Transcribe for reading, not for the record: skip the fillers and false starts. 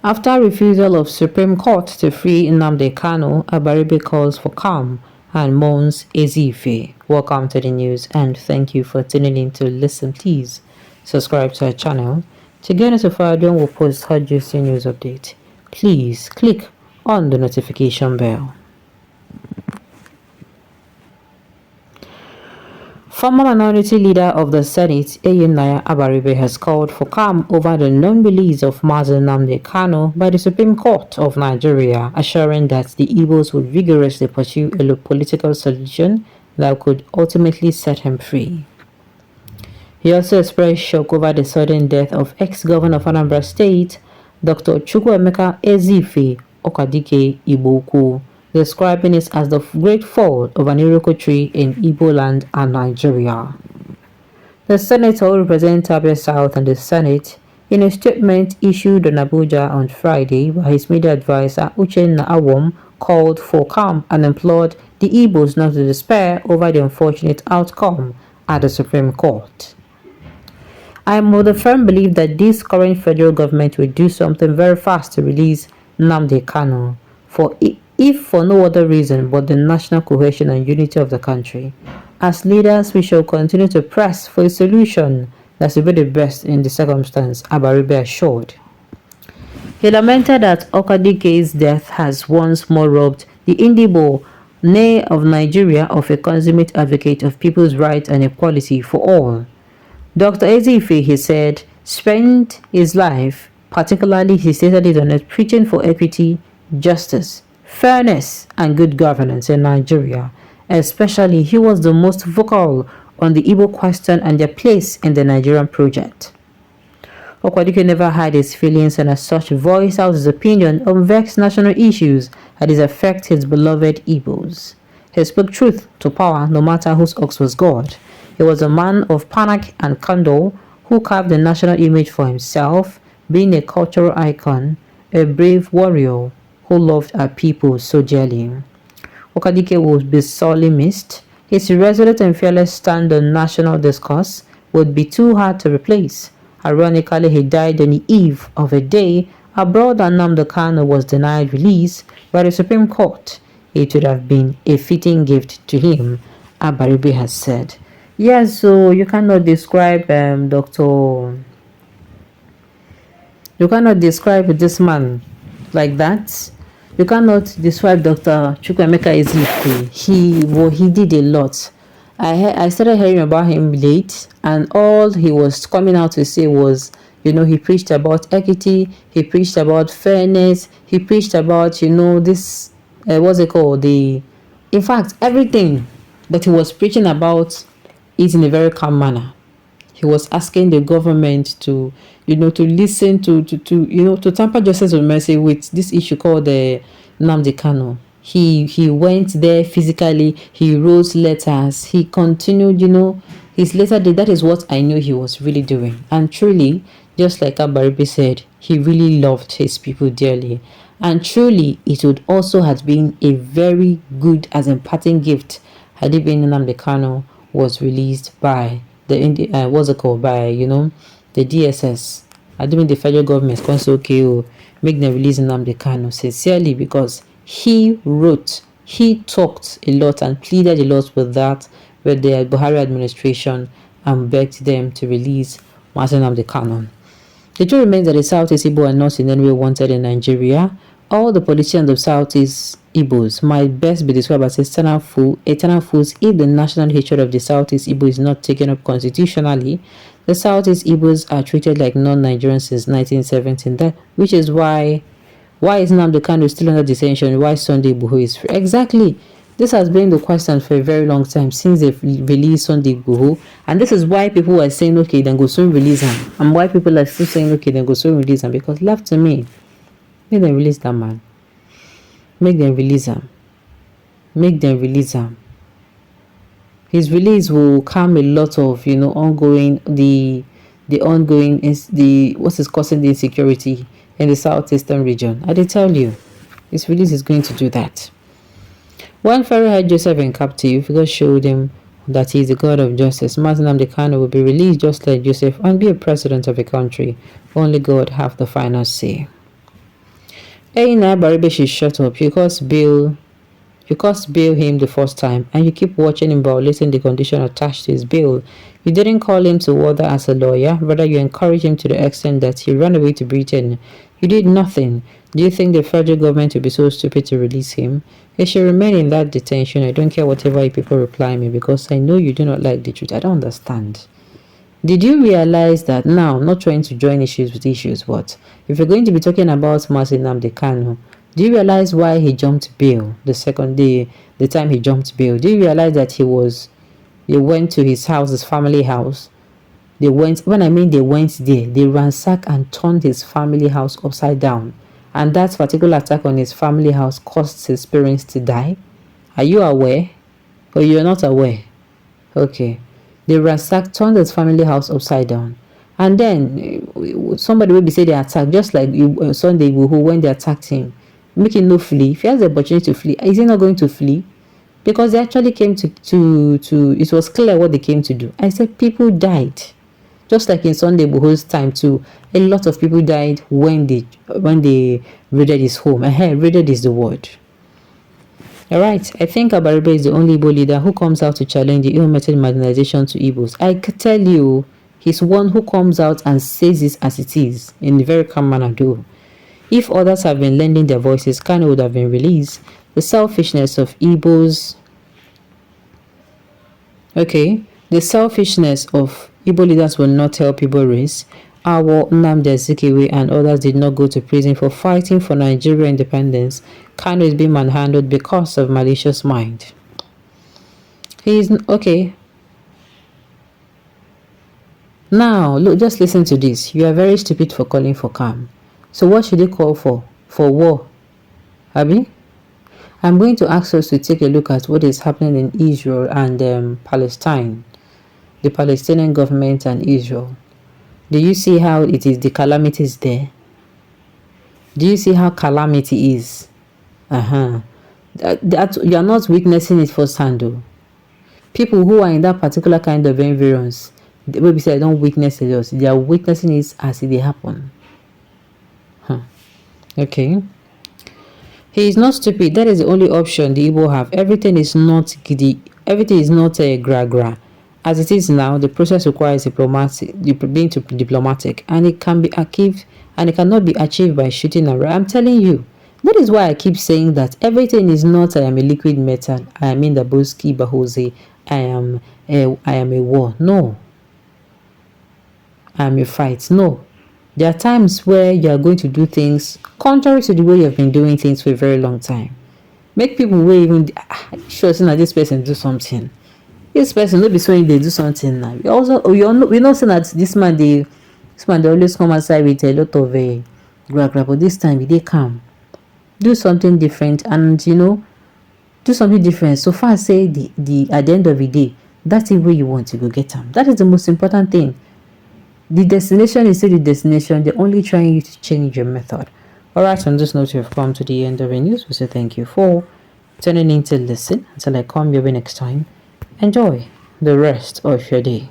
After refusal of Supreme Court to free Nnamdi Kanu, Abaribe calls for calm and mourns Ezife. Welcome to the news and thank you for tuning in to listen. Please subscribe to our channel to get notified when we post hot juicy news update. Please click on the notification bell. Former minority leader of the Senate, Abaribe, has called for calm over the non-release of Mazi Nnamdi Kanu by the Supreme Court of Nigeria, assuring that the Igbos would vigorously pursue a political solution that could ultimately set him free. He also expressed shock over the sudden death of ex-governor of Anambra State, Dr. Chukwuemeka Ezife Okadike Igboukwu, describing it as the great fall of an Iroko tree in Igbo land and Nigeria. The senator who represents Abia South and the Senate, in a statement issued in Abuja on Friday by his media advisor Uchenna Awom, called for calm and implored the Igbos not to despair over the unfortunate outcome at the Supreme Court. I am of the firm belief that this current federal government will do something very fast to release Nnamdi Kanu, if for no other reason but the national cohesion and unity of the country. As leaders, we shall continue to press for a solution that will be the best in the circumstance, Abaribe assured. He lamented that Okadike's death has once more robbed the Indibo nay of Nigeria of a consummate advocate of people's rights and equality for all. Dr. Ezife, he said, spent his life, particularly he stated it on it, preaching for equity, justice, fairness, and good governance in Nigeria. Especially, he was the most vocal on the Igbo question and their place in the Nigerian project. Okwadike never hid his feelings and as such voiced out his opinion on vexed national issues that affect his beloved Igbos. He spoke truth to power no matter whose ox was God. He was a man of panache and candor who carved a national image for himself, being a cultural icon, a brave warrior who loved our people so dearly. Okadike will be sorely missed. His resolute and fearless stand on national discourse would be too hard to replace. Ironically, he died on the eve of a day abroad and Nnamdi Kanu was denied release by the Supreme Court. It would have been a fitting gift to him, Abaribe has said. Yes, so you cannot describe You cannot describe this man like that. You cannot describe Dr. Chukwuemeka Ezife. He did a lot. I started hearing about him late, and all he was coming out to say was, he preached about equity, he preached about fairness, he preached about, this, what's it called? In fact, everything. But he was preaching about it in a very calm manner. He was asking the government to, to listen to tamper justice with mercy with this issue called the Nnamdi Kanu. He went there physically. He wrote letters. He continued, his letter. That is what I knew he was really doing. And truly, just like Abaribe said, he really loved his people dearly. And truly, it would also have been a very good as a parting gift had it been Nnamdi Kanu was released by the the DSS. I don't mean the federal government can say, okay, make them release Nnamdi Kanu sincerely, because he wrote, he talked a lot and pleaded a lot with the Buhari administration and begged them to release Mazi Nnamdi Kanu. The truth remains that the Southeast Igbo are not in any way wanted in Nigeria. All the politicians of Southeast Igbos might best be described as eternal fools if the national hatred of the Southeast Igbo is not taken up constitutionally. The Southeast Igbos are treated like non-Nigerians since 1917, which is why is Nnamdi Kanu still under detention? Why Sunday Igboho is free? Exactly. This has been the question for a very long time since they've released Sunday Igboho, and this is why people are saying, okay, then go soon release him, and why people are still saying, okay, then go soon release him, because left to me, make them release that man. Make them release him. Make them release him. His release will calm a lot of, ongoing what is causing the insecurity in the southeastern region. I did tell you, his release is going to do that. When Pharaoh had Joseph in captivity, God showed him that he is the God of justice. Mazi Nnamdi Kanu will be released just like Joseph and be a president of a country. Only God have the final say. Hey, now Abaribe should shut up you can't bail him the first time and you keep watching him violating the condition attached to his bail. You didn't call him to order as a lawyer, rather you encouraged him to the extent that he ran away to Britain. You did nothing. Do you think the federal government will be so stupid to release him? He should remain in that detention. I don't care whatever people reply me because I know you do not like the truth. I don't understand. Did you realize that now I'm not trying to join issues with issues, but if you're going to be talking about Nnamdi Kanu, do you realize why he jumped bail the second day, the time he jumped bail? Do you realize that they went to his house, his family house? When I mean they went there, they ransacked and turned his family house upside down. And that particular attack on his family house caused his parents to die. Are you aware? Or you're not aware? Okay. They ransacked, turned his family house upside down. And then somebody will be say they attacked, just like Sunday who when they attacked him, making no flee. If he has the opportunity to flee, is he not going to flee? Because they actually came to it was clear what they came to do. I said people died. Just like in Sunday Buho's time too, a lot of people died when they raided his home. Raided is the word. Alright, I think Abaribe is the only Igbo leader who comes out to challenge the ill-method marginalization to Igbos. I can tell you, he's one who comes out and says it as it is, in a very calm manner though. If others have been lending their voices, Kanu would have been released. The selfishness of Igbos... Okay, the selfishness of Igbo leaders will not help Igbo race. Our Nnamdi and others did not go to prison for fighting for Nigeria independence. Kanu is being manhandled because of malicious mind. Okay. Now, look, just listen to this. You are very stupid for calling for calm. So what should they call for? For war? Abi? I'm going to ask us to take a look at what is happening in Israel and Palestine. The Palestinian government and Israel. Do you see how it is the calamity is there? Do you see how calamity is? That you are not witnessing it firsthand though. People who are in that particular kind of environs, maybe say I don't witness it, they are witnessing it as it happen. Okay. He is not stupid. That is the only option the Igbo have. Everything is not giddy. Everything is not a gra. As it is now, the process requires being diplomatic, and it can be achieved, and it cannot be achieved by shooting around. I'm telling you, that is why I keep saying that everything is not. I am a liquid metal. I am in the Boski Bahose. I am a war. No. I am a fight. No. There are times where you are going to do things contrary to the way you have been doing things for a very long time. Make people wait even sure that this person do something. This person will be showing they do something now. We not saying that this man they always come outside with a lot of grab, but this time they come. Do something different and do something different. So far say the at the end of the day, that's the way you want to go get them. That is the most important thing. The destination is still the destination. They're only trying you to change your method. Alright, on this note, we've come to the end of the news. We say thank you for tuning in to listen. Until I come your way next time, enjoy the rest of your day.